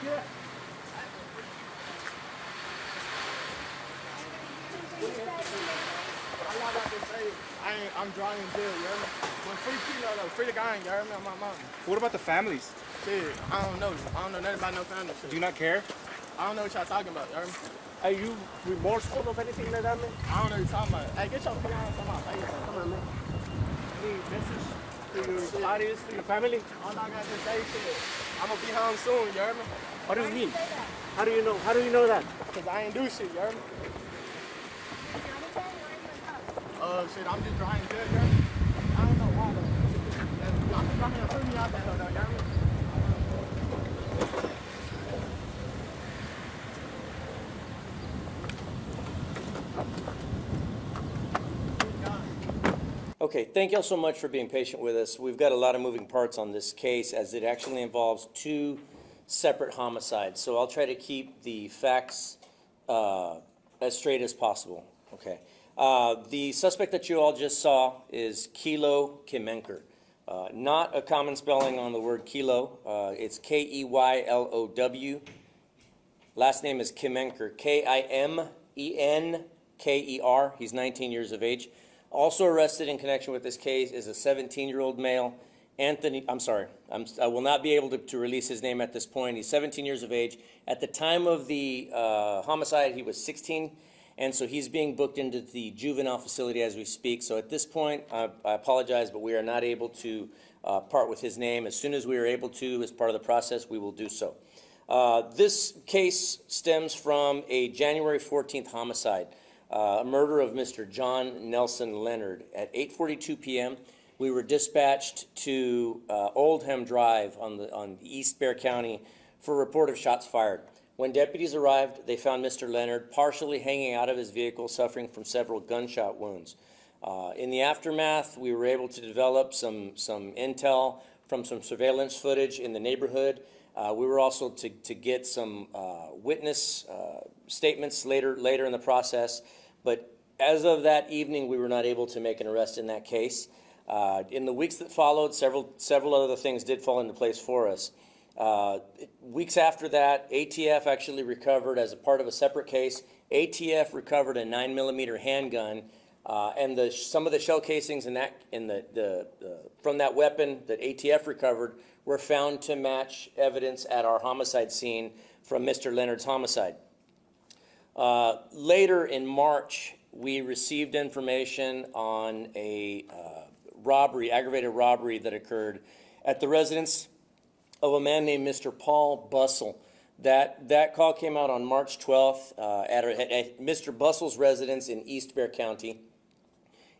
kid? I'm drawing in jail, you hear me? When free Keylow though, free the guy, you heard me? On my mom. What about the families? Shit, I don't know. I don't know nothing about no family shit. Do you not care? I don't know what y'all talking about, you heard me? Are you remorseful of anything like that, man? I don't know what you're talking about. Hey, get your put on my face. Come on, man. Any message to your audience, to your family? All I got to say shit. I'm gonna be home soon, you heard me? What do you mean? How do you know? How do you know that? Cause I ain't do shit, you heard me? Shit, I'm just drawing jail, you heard me? I don't know why though. I'm just trying to put me out there though, you heard me? Okay, thank y'all so much for being patient with us. We've got a lot of moving parts on this case as it actually involves two separate homicides. So I'll try to keep the facts as straight as possible. Okay. The suspect that you all just saw is Keylow Kimenker. Not a common spelling on the word Keylow. It's Keylow. Last name is Kimenker, Kimenker. He's 19 years of age. Also arrested in connection with this case is a 17-year-old male, Anthony. I will not be able to release his name at this point. He's 17 years of age. At the time of the homicide, he was 16, and so he's being booked into the juvenile facility as we speak. So at this point, I apologize, but we are not able to part with his name. As soon as we are able to, as part of the process, we will do so. This case stems from a January 14th homicide. A murder of Mr. John Leonard. At 8:42 p.m., we were dispatched to Oldham Drive on East Bexar County for a report of shots fired. When deputies arrived, they found Mr. Leonard partially hanging out of his vehicle, suffering from several gunshot wounds. In the aftermath, we were able to develop some intel from some surveillance footage in the neighborhood. We were also to get some witness statements later in the process, but as of that evening, we were not able to make an arrest in that case. In the weeks that followed, several other things did fall into place for us. Weeks after that, ATF actually recovered, as a part of a separate case, ATF recovered a 9mm handgun, and some of the shell casings from that weapon that ATF recovered were found to match evidence at our homicide scene from Mr. Leonard's homicide. Later in March, we received information on a aggravated robbery that occurred at the residence of a man named Mr. Paul Bussell. That call came out on March 12th at Mr. Bussell's residence in East Bexar County.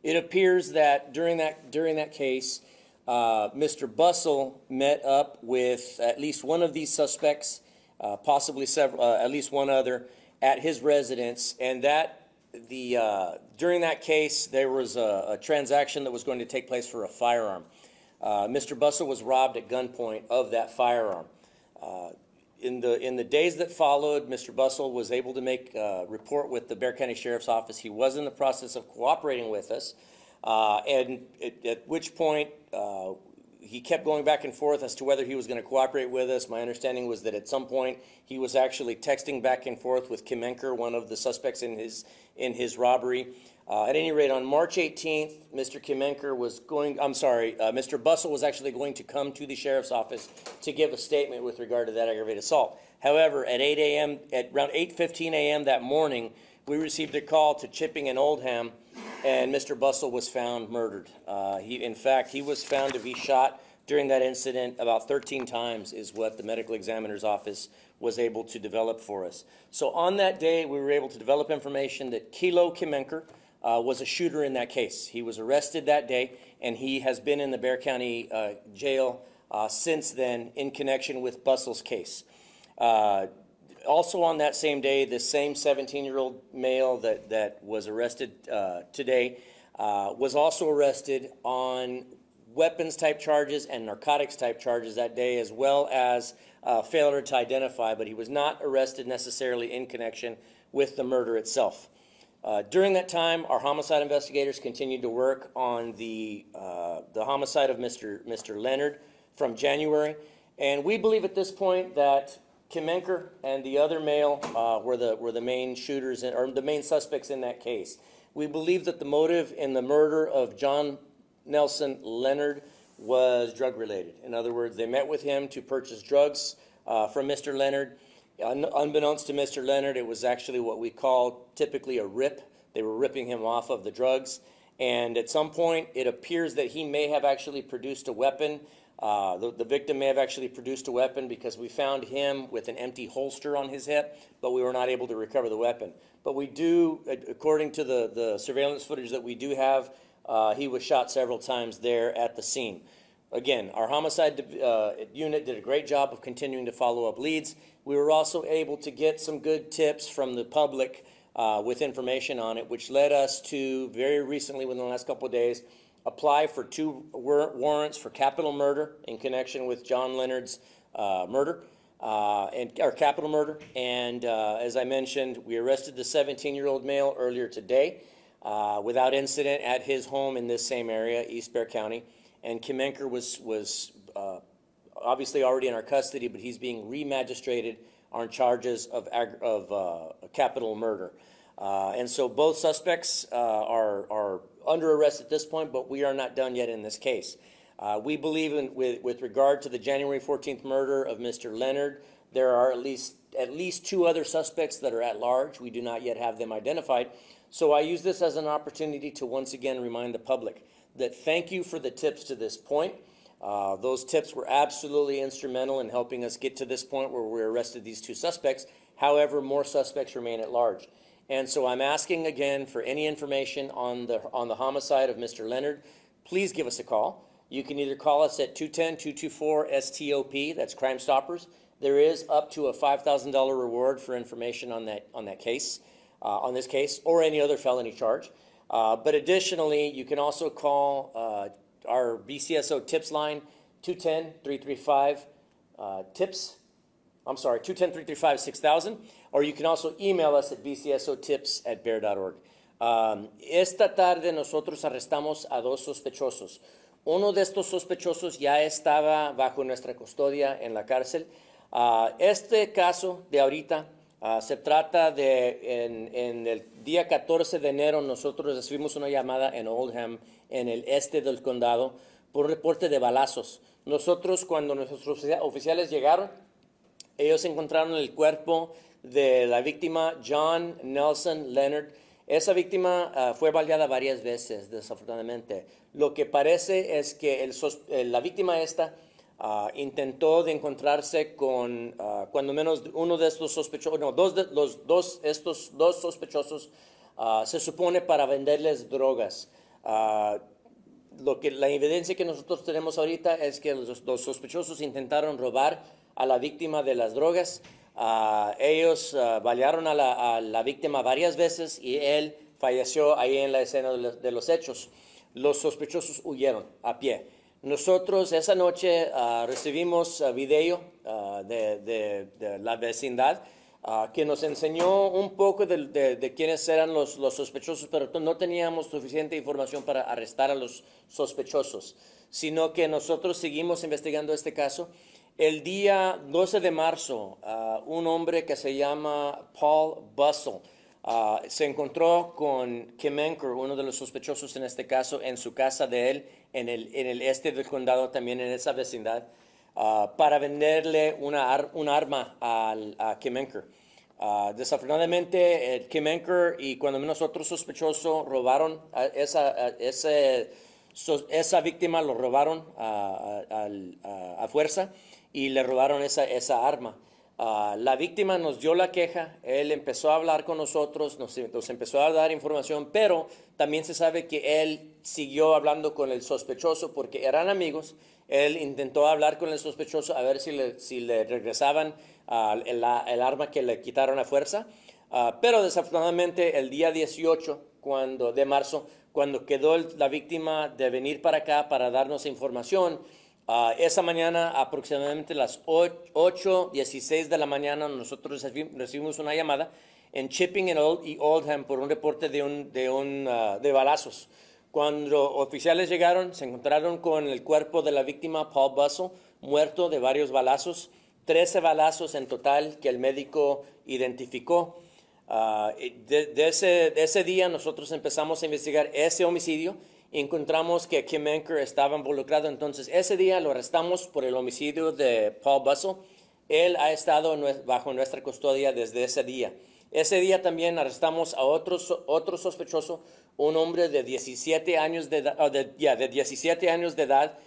It appears that during that case, Mr. Bussell met up with at least one of these suspects, possibly several, at least one other, at his residence, and during that case, there was a transaction that was going to take place for a firearm. Mr. Bussell was robbed at gunpoint of that firearm. In the days that followed, Mr. Bussell was able to make a report with the Bexar County Sheriff's Office. He was in the process of cooperating with us, and at which point he kept going back and forth as to whether he was going to cooperate with us. My understanding was that at some point he was actually texting back and forth with Kimenker, one of the suspects in his robbery. At any rate, on March 18th, Mr. Bussell was actually going to come to the sheriff's office to give a statement with regard to that aggravated assault. However, at around 8:15 a.m. that morning, we received a call to Chipping and Oldham, and Mr. Bussell was found murdered. In fact, he was found to be shot during that incident about 13 times is what the medical examiner's office was able to develop for us. So on that day, we were able to develop information that Keylow Kimenker was a shooter in that case. He was arrested that day, and he has been in the Bexar County jail since then in connection with Bussell's case. Also on that same day, the same 17-year-old male that was arrested today was also arrested on weapons-type charges and narcotics-type charges that day, as well as failure to identify, but he was not arrested necessarily in connection with the murder itself. During that time, our homicide investigators continued to work on the homicide of Mr. Leonard from January, and we believe at this point that Kimenker and the other male were the main shooters or the main suspects in that case. We believe that the motive in the murder of John Nelson Leonard was drug related. In other words, they met with him to purchase drugs from Mr. Leonard. Unbeknownst to Mr. Leonard, it was actually what we call typically a rip. They were ripping him off of the drugs. And at some point, it appears that he may have actually produced a weapon. The victim may have actually produced a weapon because we found him with an empty holster on his hip, but we were not able to recover the weapon. But we do, according to the surveillance footage that we do have, he was shot several times there at the scene. Again, our homicide unit did a great job of continuing to follow up leads. We were also able to get some good tips from the public with information on it, which led us to very recently, within the last couple of days, apply for 2 warrants for capital murder in connection with John Leonard's capital murder. And as I mentioned, we arrested the 17-year-old male earlier today without incident at his home in this same area, East Bexar County. And Kimenker was obviously already in our custody, but he's being re-magistrated on charges of capital murder. And so both suspects are under arrest at this point, but we are not done yet in this case. We believe with regard to the January 14th murder of Mr. Leonard, there are at least 2 other suspects that are at large. We do not yet have them identified. So I use this as an opportunity to once again remind the public that thank you for the tips to this point. Those tips were absolutely instrumental in helping us get to this point where we arrested these 2 suspects. However, more suspects remain at large. And so I'm asking again for any information on the homicide of Mr. Leonard. Please give us a call. You can either call us at 210-224-STOP, that's Crime Stoppers. There is up to a $5,000 reward for information on that case, on this case, or any other felony charge. But additionally, you can also call our BCSO tips line, 210-335-TIPS. I'm sorry, 210-335-6000, or you can also email us at bcsotips@bear.org. Esta tarde nosotros arrestamos a 2 sospechosos. Uno de estos sospechosos ya estaba bajo nuestra custodia en la cárcel. Este caso de ahorita se trata de, en el día 14 de enero, nosotros recibimos una llamada en Oldham, en el este del condado, por un reporte de balazos. Nosotros, cuando nuestros oficiales llegaron, ellos encontraron el cuerpo de la víctima John Nelson Leonard. Esa víctima fue baleada varias veces, desafortunadamente. Lo que parece es que la víctima esta intentó de encontrarse con cuando menos uno de estos sospechosos, no, estos dos sospechosos se supone para venderles drogas. La evidencia que nosotros tenemos ahorita es que los sospechosos intentaron robar a la víctima de las drogas. Ellos balearon a la víctima varias veces y él falleció ahí en la escena de los hechos. Los sospechosos huyeron a pie. Nosotros esa noche recibimos video de la vecindad que nos enseñó un poco de quiénes eran los sospechosos, pero no teníamos suficiente información para arrestar a los sospechosos, sino que nosotros seguimos investigando este caso. El día 12 de marzo, un hombre que se llama Paul Bustle se encontró con Kimenker, uno de los sospechosos en este caso, en su casa de él, en el este del condado, también en esa vecindad, para venderle un arma a Kimenker. Desafortunadamente, Kimenker y cuando menos otro sospechoso robaron esa víctima, lo robaron a fuerza y le robaron esa arma. La víctima nos dio la queja, él empezó a hablar con nosotros, nos empezó a dar información, pero también se sabe que él siguió hablando con el sospechoso porque eran amigos. Él intentó hablar con el sospechoso a ver si le regresaban el arma que le quitaron a fuerza, pero desafortunadamente el día 18 de marzo, cuando quedó la víctima de venir para acá para darnos información, esa mañana, aproximadamente las 8:16 de la mañana, nosotros recibimos una llamada en Chipping y Oldham por un reporte de balazos. Cuando oficiales llegaron, se encontraron con el cuerpo de la víctima, Paul Bustle, muerto de varios balazos. 13 balazos en total que el médico identificó. De ese día nosotros empezamos a investigar ese homicidio. Encontramos que Kimenker estaba involucrado, entonces ese día lo arrestamos por el homicidio de Paul Bussell. Él ha estado bajo nuestra custodia desde ese día. Ese día también arrestamos a otro sospechoso, un hombre de 17 años de edad,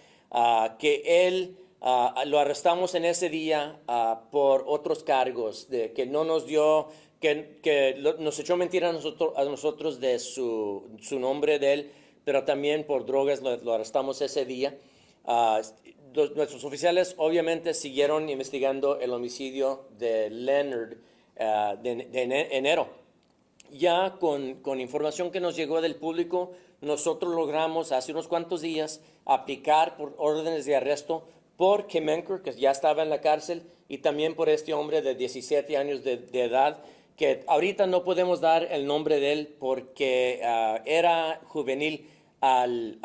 que él lo arrestamos en ese día por otros cargos, de que no nos dio, nos echó mentira a nosotros de su nombre de él, pero también por drogas lo arrestamos ese día. Nuestros oficiales obviamente siguieron investigando el homicidio de Leonard de enero. Ya con información que nos llegó del público, nosotros logramos hace unos cuantos días aplicar por órdenes de arresto por Kimenker, que ya estaba en la cárcel, y también por este hombre de 17 años de edad, que ahorita no podemos dar el nombre de él porque era juvenil al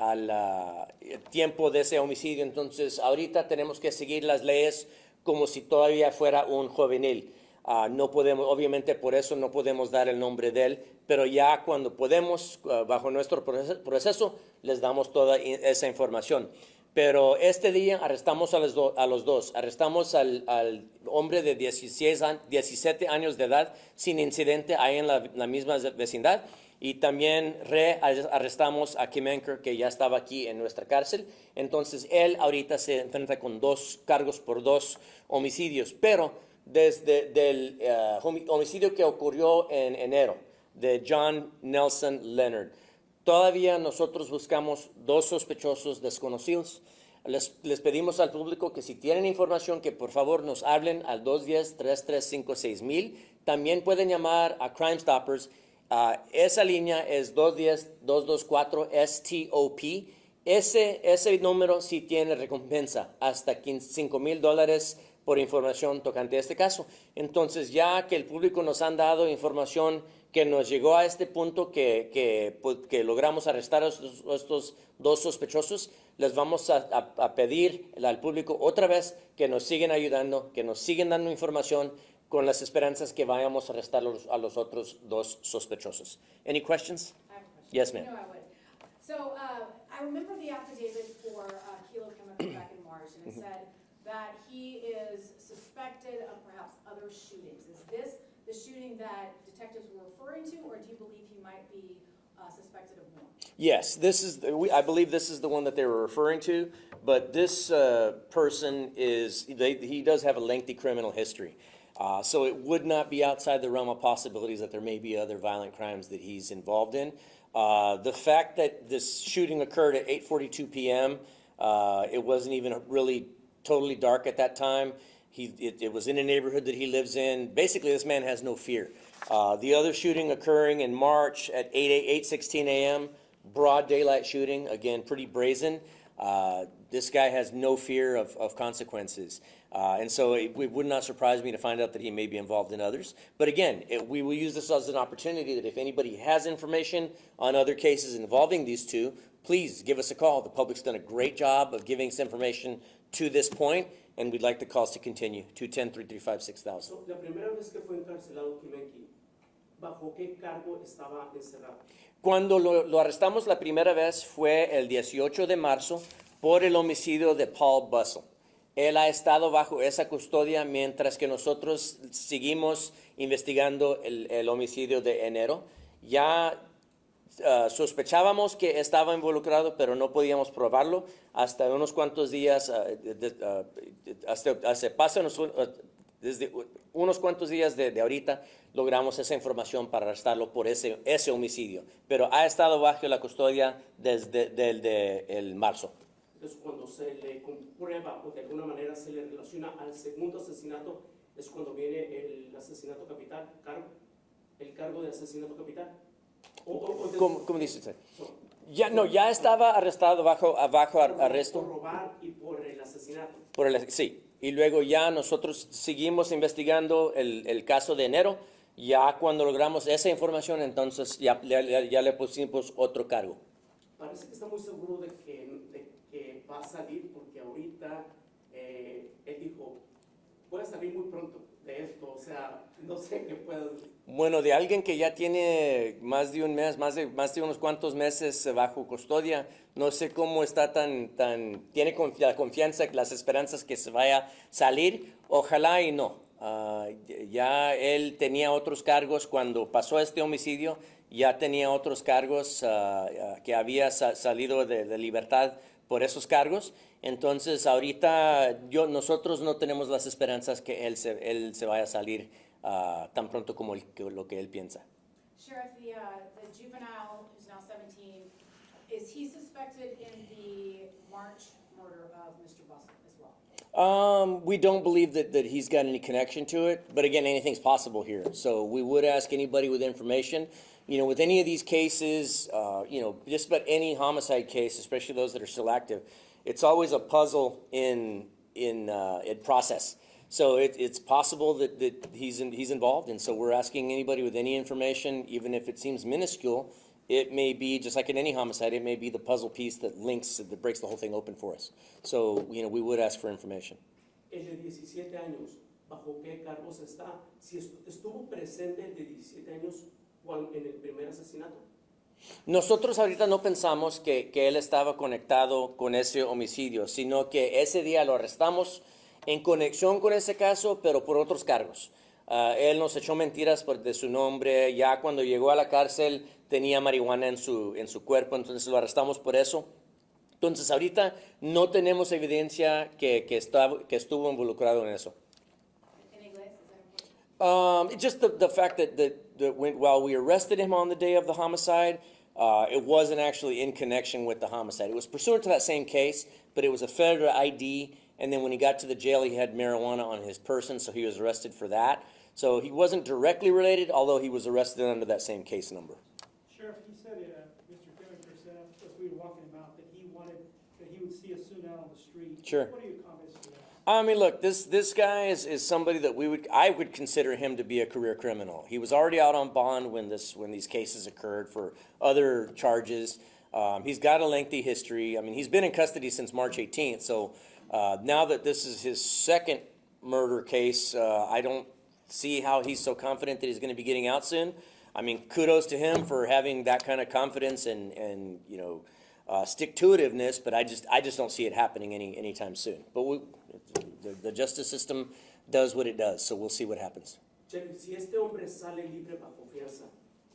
tiempo de ese homicidio. Entonces, ahorita tenemos que seguir las leyes como si todavía fuera un juvenil. No podemos, obviamente por eso no podemos dar el nombre de él, pero ya cuando podemos, bajo nuestro proceso, les damos toda esa información. Pero este día arrestamos a los dos. Arrestamos al hombre de 17 años de edad sin incidente ahí en la misma vecindad. Y también arrestamos a Kimenker, que ya estaba aquí en nuestra cárcel. Entonces, él ahorita se enfrenta con 2 cargos por 2 homicidios. Pero desde el homicidio que ocurrió en enero de John Leonard, todavía nosotros buscamos 2 sospechosos desconocidos. Les pedimos al público que si tienen información, que por favor nos hablen al 210-3356-1000. También pueden llamar a Crime Stoppers. Esa línea es 210-224-STOP. Ese número sí tiene recompensa, hasta $5,000 por información tocante a este caso. Entonces, ya que el público nos han dado información que nos llegó a este punto que logramos arrestar a estos 2 sospechosos, les vamos a pedir al público otra vez que nos siguen ayudando, que nos siguen dando información, con las esperanzas que vayamos a arrestar a los otros 2 sospechosos. Any questions? I have a question. Yes, ma'am. No, I would. So I remember the affidavit for Keylow Kimenker back in March, and it said that he is suspected of perhaps other shootings. Is this the shooting that detectives were referring to, or do you believe he might be suspected of more? Yes, I believe this is the one that they were referring to, but this person he does have a lengthy criminal history. So it would not be outside the realm of possibilities that there may be other violent crimes that he's involved in. The fact that this shooting occurred at 8:42 p.m., it wasn't even really totally dark at that time. It was in a neighborhood that he lives in. Basically, this man has no fear. The other shooting occurring in March at 8:16 a.m., broad daylight shooting, again, pretty brazen. This guy has no fear of consequences. And so it would not surprise me to find out that he may be involved in others. But again, we will use this as an opportunity that if anybody has information on other cases involving these 2, please give us a call. The public's done a great job of giving us information to this point, and we'd like the calls to continue. 210-335-6000. So, la primera vez que fue encarcelado Kimenker, ¿bajo qué cargo estaba encerrado? Cuando lo arrestamos la primera vez fue el 18 de marzo por el homicidio de Paul Bussell. Él ha estado bajo esa custodia mientras que nosotros seguimos investigando el homicidio de enero. Ya sospechábamos que estaba involucrado, pero no podíamos probarlo hasta unos cuantos días, desde unos cuantos días de ahorita logramos esa información para arrestarlo por ese homicidio. Pero ha estado bajo la custodia desde el marzo. Entonces, cuando se le comprueba o de alguna manera se le relaciona al segundo asesinato, es cuando viene el asesinato capital, el cargo de asesinato capital. ¿Cómo dice usted? Ya estaba arrestado bajo arresto. Por robar y por el asesinato. Sí, y luego ya nosotros seguimos investigando el caso de enero. Ya cuando logramos esa información, entonces ya le pusimos otro cargo. Parece que está muy seguro de que va a salir, porque ahorita él dijo, voy a salir muy pronto de esto, o sea, no sé qué puedo decir. Bueno, de alguien que ya tiene más de un mes, más de unos cuantos meses bajo custodia, no sé cómo está tiene la confianza, las esperanzas que se vaya a salir, ojalá y no. Ya él tenía otros cargos cuando pasó este homicidio, ya tenía otros cargos que había salido de libertad por esos cargos. Entonces, ahorita nosotros no tenemos las esperanzas que él se vaya a salir tan pronto como lo que él piensa. Sheriff, the juvenile who's now 17, is he suspected in the March murder of Mr. Bustle as well? We don't believe that he's got any connection to it, but again, anything's possible here. So we would ask anybody with information. You know, with any of these cases, just about any homicide case, especially those that are still active, it's always a puzzle in process. So it's possible that he's involved, and so we're asking anybody with any information, even if it seems minuscule, it may be, just like in any homicide, it may be the puzzle piece that breaks the whole thing open for us. So, we would ask for information. El de 17 años, ¿bajo qué cargos está? Si estuvo presente el de 17 años en el primer asesinato. Nosotros ahorita no pensamos que él estaba conectado con ese homicidio, sino que ese día lo arrestamos en conexión con ese caso, pero por otros cargos. Él nos echó mentiras de su nombre. Ya cuando llegó a la cárcel tenía marihuana en su cuerpo, entonces lo arrestamos por eso. Entonces ahorita no tenemos evidencia que estuvo involucrado en eso. ¿En inglés? ¿Es that important? Just the fact that while we arrested him on the day of the homicide, it wasn't actually in connection with the homicide. It was pursuant to that same case, but it was a federal ID. And then when he got to the jail, he had marijuana on his person, so he was arrested for that. So he wasn't directly related, although he was arrested under that same case number. Sheriff, he said, Mr. Kimenker said, as we were walking him out, that he would see us soon out on the street. Sure. What are your comments to that? I mean, look, this guy is somebody that I would consider him to be a career criminal. He was already out on bond when these cases occurred for other charges. He's got a lengthy history. I mean, he's been in custody since March 18th, so now that this is his second murder case, I don't see how he's so confident that he's going to be getting out soon. I mean, kudos to him for having that kind of confidence and stick-to-itiveness, but I just don't see it happening anytime soon. But the justice system does what it does, so we'll see what happens. Sheriff, si este hombre sale libre bajo fianza,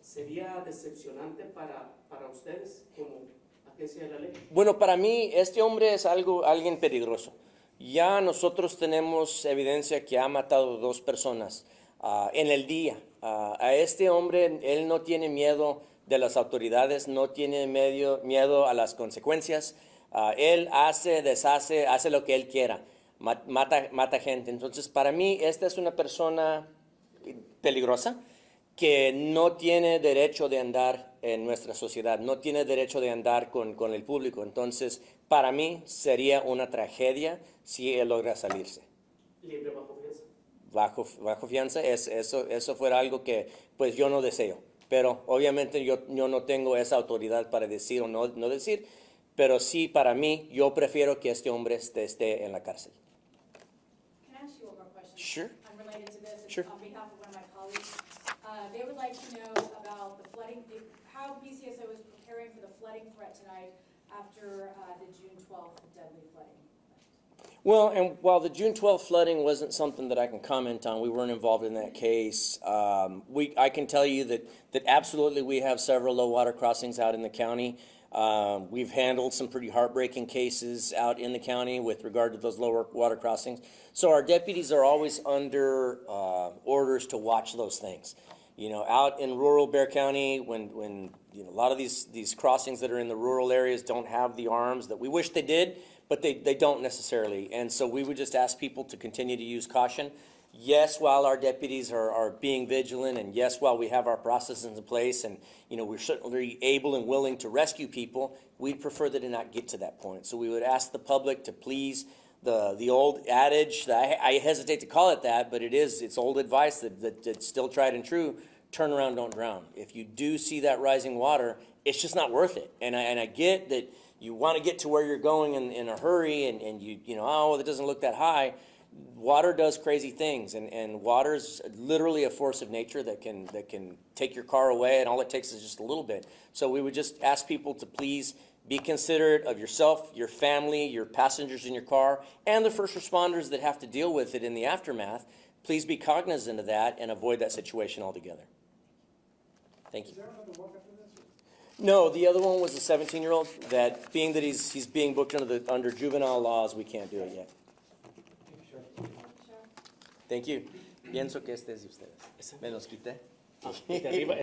¿sería decepcionante para ustedes como agencia de la ley? Bueno, para mí, este hombre es alguien peligroso. Ya nosotros tenemos evidencia que ha matado 2 personas en el día. A este hombre, él no tiene miedo de las autoridades, no tiene miedo a las consecuencias. Él deshace, hace lo que él quiera, mata gente. Entonces, para mí, esta es una persona peligrosa que no tiene derecho de andar en nuestra sociedad, no tiene derecho de andar con el público. Entonces, para mí sería una tragedia si él logra salirse. Libre bajo fianza. Bajo fianza, eso fuera algo que pues yo no deseo. Pero obviamente yo no tengo esa autoridad para decir o no decir, pero sí para mí, yo prefiero que este hombre esté en la cárcel. Can I ask you one more question? Sure. Unrelated to this, it's Sure. on behalf of one of my colleagues. They would like to know about the flooding, how BCSO is preparing for the flooding threat tonight after the June 12th deadly flooding. Well, and while the June 12th flooding wasn't something that I can comment on, we weren't involved in that case. I can tell you that absolutely we have several low water crossings out in the county. We've handled some pretty heartbreaking cases out in the county with regard to those lower water crossings. So our deputies are always under orders to watch those things. You know, out in rural Bexar County, when a lot of these crossings that are in the rural areas don't have the arms that we wish they did, but they don't necessarily. And so we would just ask people to continue to use caution. Yes, while our deputies are being vigilant, and yes, while we have our processes in place, and we're certainly able and willing to rescue people, we'd prefer that it not get to that point. So we would ask the public to please the old adage, I hesitate to call it that, but it's old advice that's still tried and true, turn around, don't drown. If you do see that rising water, it's just not worth it. And I get that you want to get to where you're going in a hurry, and it doesn't look that high. water does crazy things, and water's literally a force of nature that can take your car away, and all it takes is just a little bit. So we would just ask people to please be considerate of yourself, your family, your passengers in your car, and the first responders that have to deal with it in the aftermath. Please be cognizant of that and avoid that situation altogether. Thank you. Is there another walk after this? No, the other one was a 17-year-old that, being that he's being booked under juvenile laws, we can't do it yet. Thank you. Pienso que este es de ustedes. Me los quité. De arriba.